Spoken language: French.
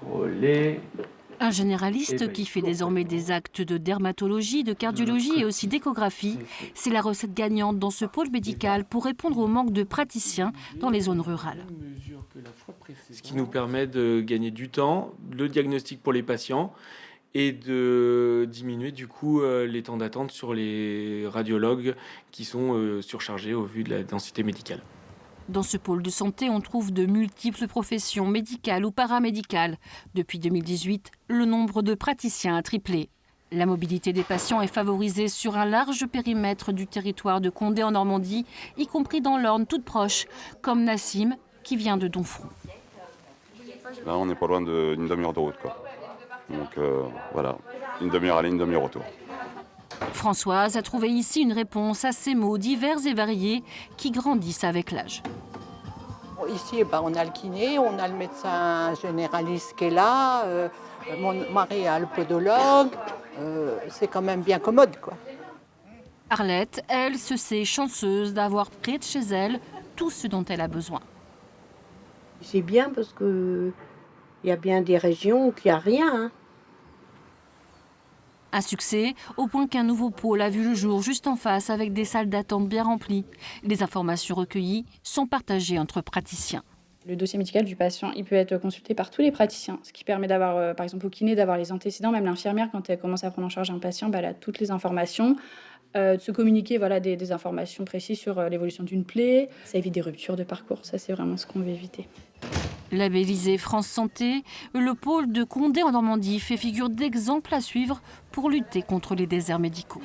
contrôler. Un généraliste qui fait désormais des actes de dermatologie, de cardiologie et aussi d'échographie. C'est la recette gagnante dans ce pôle médical pour répondre au manque de praticiens dans les zones rurales. Ce qui nous permet de gagner du temps, le diagnostic pour les patients et de diminuer du coup les temps d'attente sur les radiologues qui sont surchargés au vu de la densité médicale. Dans ce pôle de santé, on trouve de multiples professions médicales ou paramédicales. Depuis 2018, le nombre de praticiens a triplé. La mobilité des patients est favorisée sur un large périmètre du territoire de Condé en Normandie, y compris dans l'Orne toute proche, comme Nassim, qui vient de Domfront. Là, on n'est pas loin d'une demi-heure de route, quoi. Donc voilà, une demi-heure aller, une demi-heure retour. Françoise a trouvé ici une réponse à ces mots divers et variés qui grandissent avec l'âge. Ici, on a le kiné, on a le médecin généraliste qui est là, mon mari est le podologue, c'est quand même bien commode, quoi. Arlette, elle, se sait chanceuse d'avoir près de chez elle tout ce dont elle a besoin. C'est bien parce qu'il y a bien des régions où il n'y a rien, hein. Un succès, au point qu'un nouveau pôle a vu le jour juste en face avec des salles d'attente bien remplies. Les informations recueillies sont partagées entre praticiens. Le dossier médical du patient, il peut être consulté par tous les praticiens, ce qui permet d'avoir, par exemple au kiné, d'avoir les antécédents. Même l'infirmière, quand elle commence à prendre en charge un patient, elle a toutes les informations. De se communiquer des informations précises sur l'évolution d'une plaie. Ça évite des ruptures de parcours, ça c'est vraiment ce qu'on veut éviter. Labellisé France Santé, le pôle de Condé en Normandie fait figure d'exemple à suivre pour lutter contre les déserts médicaux.